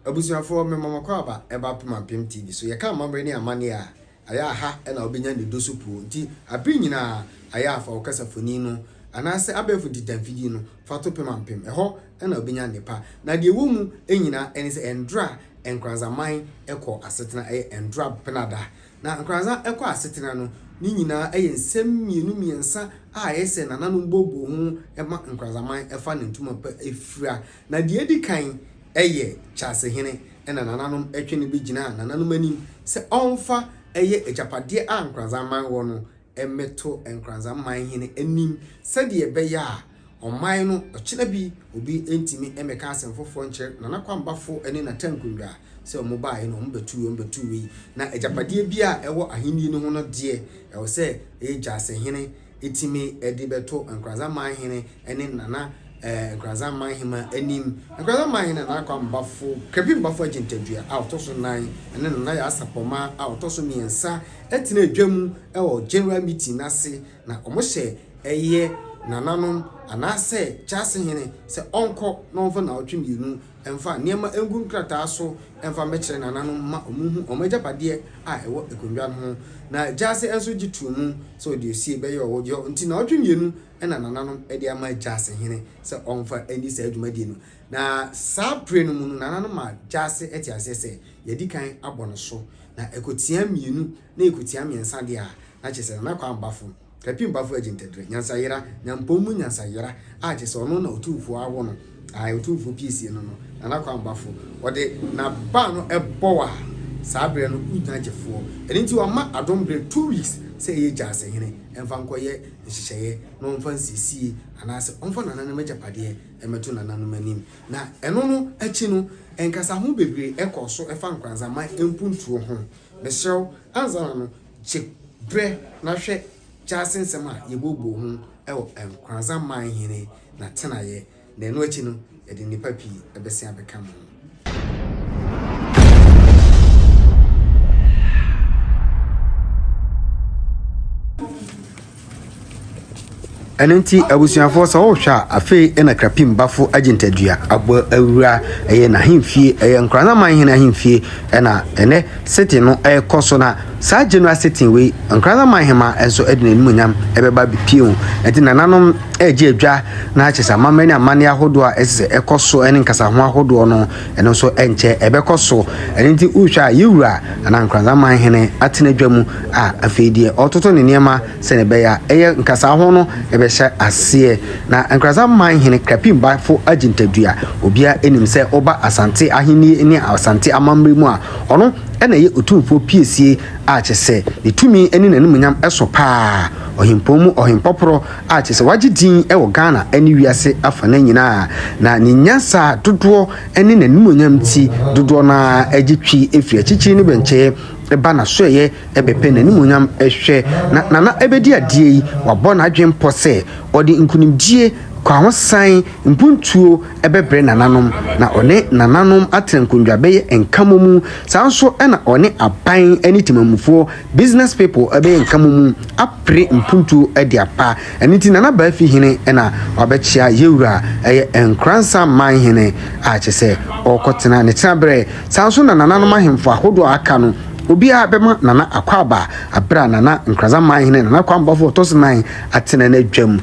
abusuafo me mama kwaba eba pema pem TV so ye ka mamre ni amane a aya ha na obenya ne dosupu nti abi nyina aya afa okasafoni no anase abefu ditamfidi no fato pema pem eho na obenya ne pa na de womu enyina eni se endra Nkoranzaman eko asetena endra penada na Nkoranza eko asetena no ni nyina nsem mienu miensa a yese nananu bobo hu ema Nkoranzaman efa ne ntuma pa efura na de edikan Gyaase hene ena nananum etwe ne bigina nananum anim se onfa ejapade a Nkoranzaman wo no emeto Nkoranzaman hene anim se de ebeya oman no ochina bi obi entimi emeka asemfofo nche nana Kwame Baffoe ene na tankundwa se omobae no ombetu wi na ejapade bia ewo aheni no ho no de ewo se Gyaase hene etimi edibeto Nkoranzaman hene ene nana Nkoranzahemaa anim Nkoranzaman na Kwame Baffoe Kwame Baffoe agentadua a otoso 9 ene na Yaa Sarpomaa a otoso 3 etena adwam ewo general meeting nase na omohye nananom anase Gyaase hene se onko na onfa na otwemienu emfa niema engu nkrata so emfa mekere nananom ma omuhu omajapade a ewo ekondwa no na Gyaase enso gitumu so de osie beye owo nti na otwemienu ena nananom ede ama Gyaase hene se onfa eni se adwumadi no na sapre no mu nananom ma Gyaase etiase se yedikan abono so na ekotia mienu na ekotia miensa de a na chese na Kwame Baffoe Kwame Baffoe agentadre nyansayira nyampomu nyansayira a chese ono na otumfo awo no a otumfo PC no na Kwame Baffoe ode na ba no ebowa sabre no kudagefo enti wa ma adombre 2 weeks say Gyaase hene emfa nkoye nhihye no mfa nsisi anase omfa nanana majapade emeto nanana manim na eno no achi no enkasa ho bebre ekoso efa Nkoranzaman empuntuo ho mesrew anzana no chebre na hwe Gyaase nsema yebobo ho ewo Nkoranzaman hene na tenaye na eno achi no yede nipa pi ebese abeka mo Anenti abusuafo sa wo hwa afi ena Kwame Baffoe agentadua abo awura na himfie Nkoranzaman hene himfie ena ene city no koso na sa general city we Nkoranzahemaa enso edina nimunyam ebeba bipio enti nananom eje adwa na achesa mamani amane ahodo a ese ekoso ene nkasa ho ahodo no eno so enche ebekoso enti uhwa yewura na Nkoranzaman hene atena dwamu a afedie ototo ne niema se ne beya nkasa ho no ase na Nkoranzaman hene Kwame Baffoe agentadua obia enim se oba asante ahini ni asante amamre mu a ono ena ye otumfo piesie a chese ne tumi eni nanumunyam esopa ohimpomu ohimpopro a chese wagidin ewo Ghana eni wiase afana nyina na ne nyasa dodo eni nanumunyam ti dodo na agitwi efia chichi ni benche eba na so ye ebepe nanumunyam ehwe na ebedi adie yi wabɔ na adwen pose odi nkunimdie kwa hosan mpuntuo ebebre nananom na one nananom atrenkundwa beye enkamomu sanso ena one aban eni timamufo business people ebe enkamomu apre mpuntuo ediapa eniti nana ba fi hene ena wabechia yewura Nkoranzaman hene a chese okotena ne trabre sanso na nananom ahemfo ahodo aka no obia bema nana akwaba abra nana Nkoranzaman hene nana Kwame Baffoe to 9 atena na dwam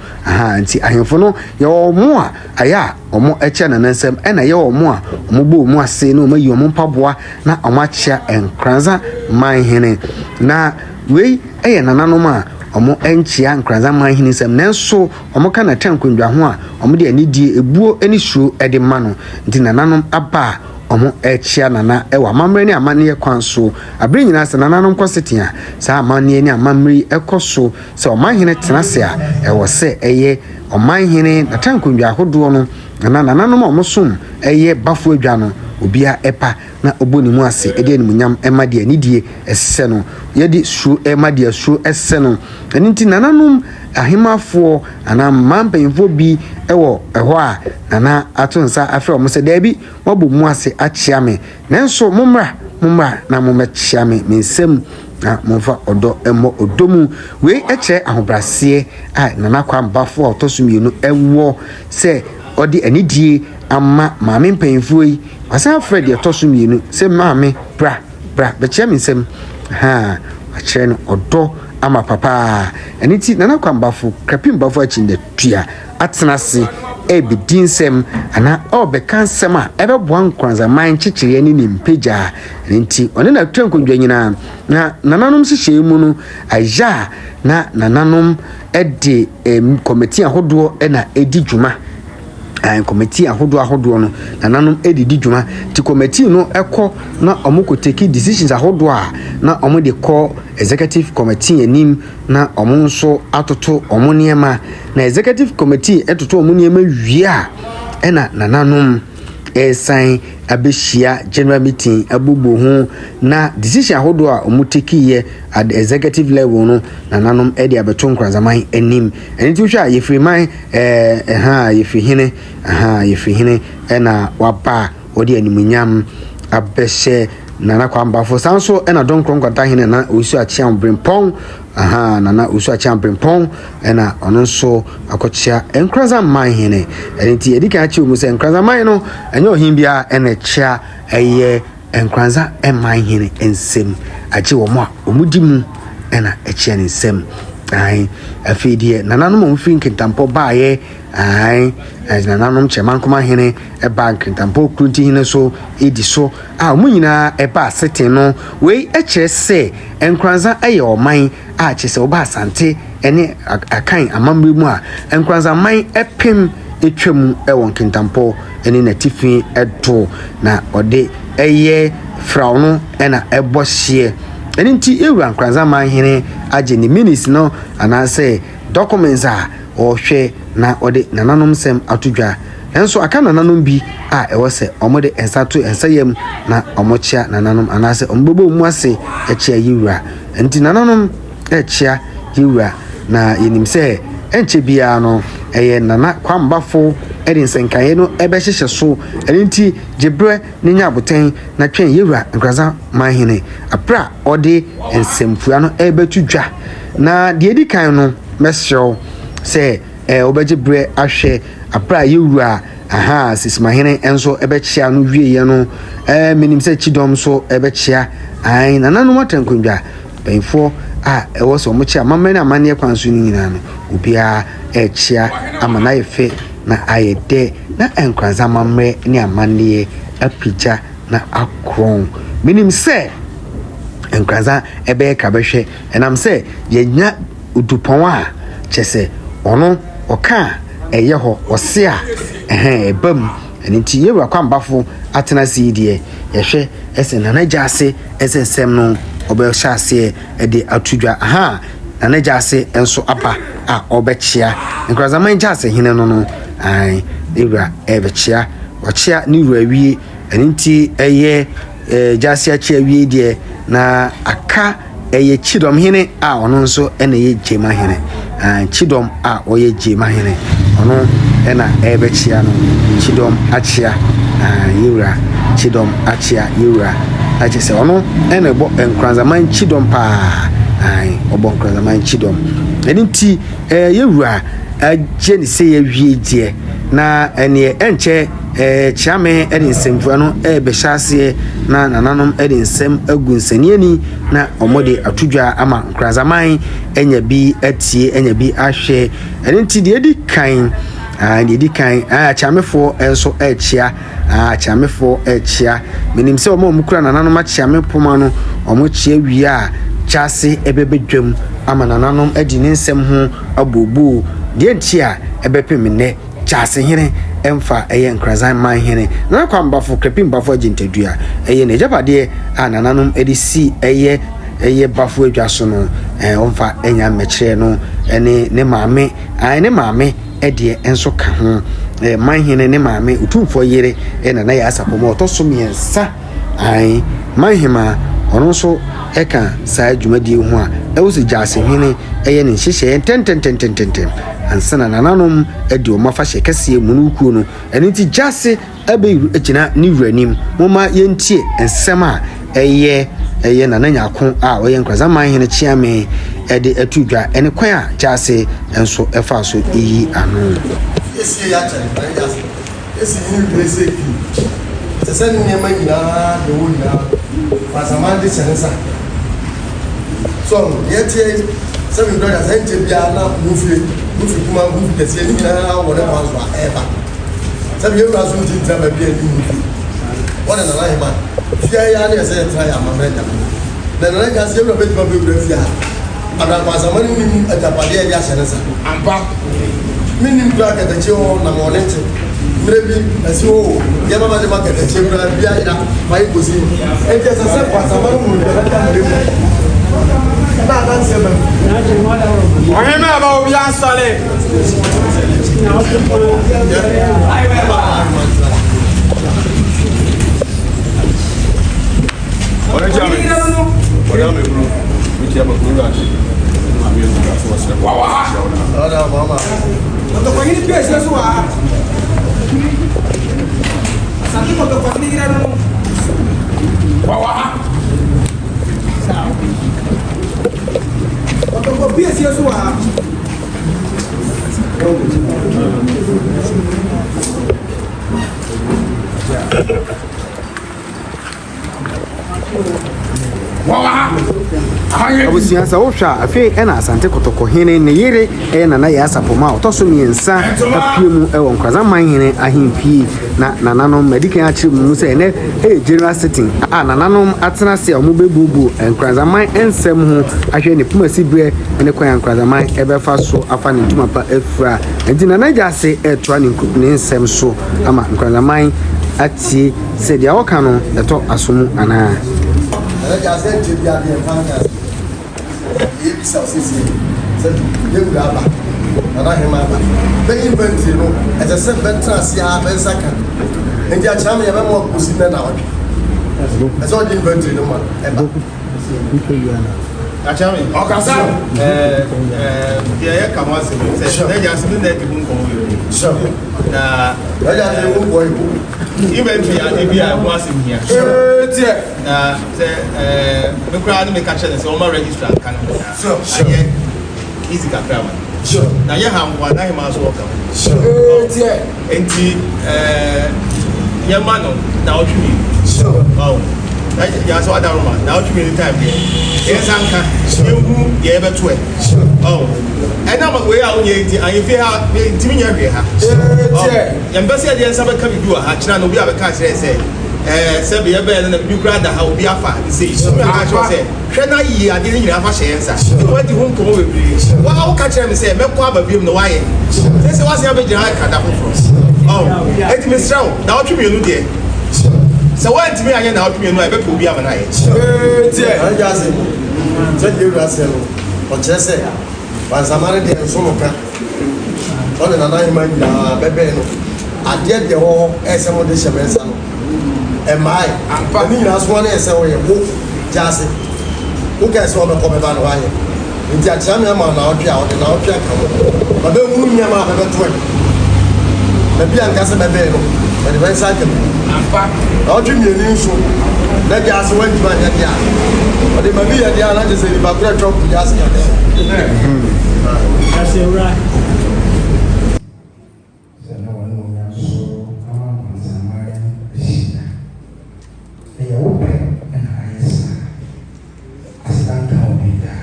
nti ahemfo no ye omo a aya omo eche nana nsem ena ye omo a omo bo omo ase na omo yi omo mpaboa na omo achia Nkoranzaman hene na wei eye nana no ma omo enchia Nkoranzaman hene nsem nenso omo kana tankundwa ho a omo de anidie ebuo eni suro ede ma no nti nananom aba omo echia nana ewa mamre ni amane kwanso abre nyina se nananom kwsetia sa amane ni amamri ekoso se omanhene tenase a ewo se eye omanhene natankundwa hodo no nananom omosom eye Baffoe adwa no obia epa na oboni mu ase ede animunyam emade anidie esese no yedi suro emade suro esese no enti nananom ahemafo ana mampanyimfo bi ewo eho a nana atonsa afi omo se da bi wabu mu ase achia me nenso mumra na mumechia me mensem na momfa odo emo odomu we eche ahobrase a nana Kwame Baffoe otosumienu ewo se odi anidie ama maame mpanyinfo yi wasan Fred ye toso mienu se maame bra be me nsem ha akyerɛ no ɔdɔ ama papa ɛniti Nana Kwame Baffoe Krapim Baffoe achinda tua atenase ebidi nsem ana obeka nsem a ebeboa Nkoranzaman kyekyere ani ne mpagya ɛniti ɔne na twankondwa nyina na nananom hyehyɛ mu no aja na nananom ɛde committee ahodoɔ ɛna edi dwuma committee ahodoɔ no nananom edidi dwuma ti committee no ɛkɔ na ɔmo take decisions ahodoɔ a na ɔmo de kɔ executive committee anim na ɔmo nso atoto ɔmo nneɛma na executive committee ɛtoto ɔmo nneɛma wie a ɛna nananom sign abeshia general meeting abubu ho na decision ahodo a omu take ye at the executive level no nananom e de abeto Nkoranzaman anim enti hwa yefiri man yefiri hene na waba odi animunyam abehye Nana Kwame Baffoe sanso na don Nkoranzahemaa na osu achiam brempong nana osu achiam brempong na ono nso akochia Nkoranzaman hene enti edika achi omu se Nkoranzaman no enye ohimbia na chia eye Nkoranzahemaa hene ensem achi wo mo a omudimu na echia nsem afidie nananom omfin kintampo baaye nananom cheman koma hene bank kintampo krunti hene so edi so omunyina eba sete no we ekyere se Nkoranza aye oman a kyese oba asante ene akan amambe mu a Nkoranzaman epem etwam ewon kintampo ene natifin edo na ode eye frawo no ena ebohye enti ewura Nkoranzaman hene age ni minis no anase documents a ohwe na ode nananom sem atodwa enso aka nananom bi a ewo se omode ensato ensayem na omochia nananom anase ombebo mu ase echia yiwura enti nananom echia yiwura na yenim se enche bia no eye Nana Kwame Baffoe edin senkaye no ebehyehe so enti jebre ne nya aboten na twen yiwura Nkoranzaman hene apra ode ensemfua no ebetudwa na de edi kan no mesho se obejebre ahwe apra yiwura sismahene enso ebechia no wieye no menim se chidom so ebechia nananom atenkondwa benfo ewo so mo chia mamane amane kwanso nyina no obia echia amana yefe na ayede na Nkoranzaman mre ne amane apija na akron menim se Nkoranza ebe ka behwe enam se yenya udupon a chese ono oka eye ho ose a ebam enti yewura Kwame Baffoe atena sidie yehwe ese nana Gyaase ese sem no obehase ede atudwa nana Gyaase enso aba a obechia Nkoranzaman Gyaase hene no yewura ebechia ochia ni wura wie enti eye Gyaase achia wie die na aka eye chidom hene a ono nso ena ye jema hene chidom a oye jema hene ono ena ebechia no chidom achia yura chidom achia yura achese ono ena bo Nkoranzaman chidom pa obo Nkoranzaman chidom eniti yura ageni se ye wie die na ene enche chiame edin semfua no ebehase na nananom edin sem agunsaniani na omode atudwa ama Nkoranzaman enya bi atie enya bi ahwe enti de edi kan chiamefo enso echia chiamefo echia menim se omo mukura nananom chiamepoma no omo chia wi a Gyaase ebebedwam ama nananom edin nsem ho abobu de entia ebepemne Gyaase hene emfa eye Nkoranzaman hene Nana Kwame Baffoe Krapim Baffoe agintadua eye ne japade a nananom edisi eye Baffoe adwaso no omfa enya mekire no ene ne maame ne maame ede enso ka ho man hene ne maame utumfo yere na Yaa Sarpomaa otosom yensa man hema ono so eka saa dwumadie ho a ewusu Gyaase hene eye ne hyehye tenten ansana nananom edi o mafa hye kase munukuo no eni ti Gyaase abeyiru agina ni wuranim moma yentie ensem a eye nana nyako a oye Nkoranzaman hene chiame ede atudwa ene kwan a Gyaase enso efa so eyi ano esi ni blessed se se ni e ma nyina de wo nyina Nkoranzaman de sensa so yet se mi brother se nche bia na mufi kuma mufi kese ni nyina wo de kwanso eba se bi ewura so nti ntra ba bia ni mufi wona na la hema fia ya na se tra ya mamreda na Gyaase ewura be ba be ewura fia ada Nkoranzaman ni atapade ya sensa ampa minim bra ka de chewo na mo lente maybe asi o ya mama de market de chewo bra bia ida mai gosi e je se Nkoranzaman mu de la ka mure na dan se ba o he me ba o bia sale ai me ba ora jame ora me bro mi ti aba ko ra wow, ada mama. Untuk pagi ni biasa semua. Sakit untuk pagi ni kira dulu. Wow. Untuk biasa semua. Abusia sa wohwa afi ena asante kotoko hene ne yere na Yaa Sarpomaa otoso miensa apiemu e Nkoranzaman hene ahemfie na nananom medical achiri mu se ene general sitting nananom atena se omobebubu Nkoranzaman ensem ho ahwe ne pumasi bre ene kwan Nkoranzaman ebefa so afa ne ntuma pa afura enti na Gyaase etwa ne nsem so ama Nkoranzaman ati se dia woka no eto asomu ana Gyaase nche bia de Gyaase e bisa osisi se de wura ba Nkoranzahemaa ba be inventory no e se betra sia be saka nti a chama ya be mo kusi na na wotwe e so de inventory no ma e ba achame okasa ya kama se se Gyaase ni na ke bu nkomo yo na Gyaase wo boy inventory a bi a mo asim here tie na se me kra ni me catch na se o ma register kan so easy ka kra na ye ha mo na Hemaa so ka tie enti ye ma no na o twi wow ya so ada roma na o twi anytime there yes anka ehu ye be to e oh ena ma we a onye enti an fi ha ntimi nya hwe ha tie ye mbese ye nsa be ka bi wa ha kira no bi a be ka kire se se be ye be na bi kra da ha obi afa se so me ka cho se hwe na yi ade ni nyina fa hye nsa wo di hu nkomo bebre wa o ka kire me se me ko ababiem no wa ye se wa se abegina ka da foforo oh enti me sraw da o twi me nu de so what me anya na otwe no e be ko bi amana ye tie Gyaase je de wura se no o kire se Nkoranzaman de so no ka o de Nkoranzahemaa na bebe no ade de ho ese mo de shemensa no e mai ampa ni na so na ese wo ye wo Gyaase wo ka se o be ko be ba no wa ye nti a chama ma na otwe a o de na otwe ka mo ba be mu nya ma be to e be an ka se bebe no e de ben sa ke ampa o twi mi ni nso na Gyaase wan ti ba ya dia o de ma bi ya dia na je se ba kura trump Gyaase ya dia Gyaase right sana wanu nya so ama Nkoranzaman shida ya wope na ayesa asitanka obida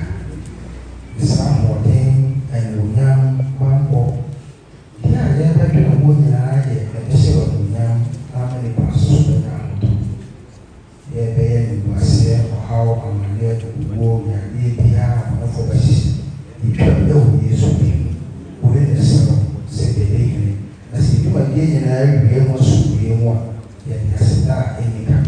bisa modern ayunyam bambo dia ya ba to mo nyina ye e se wa nyam amene paso na ndo ye be ye ni wase how amane to go ya ye dia na fo ba shi itwa ya wo Yesu bi wo ne se be de na si tuma ye nyina ye mo su ye mo ya ya se ta e ni ka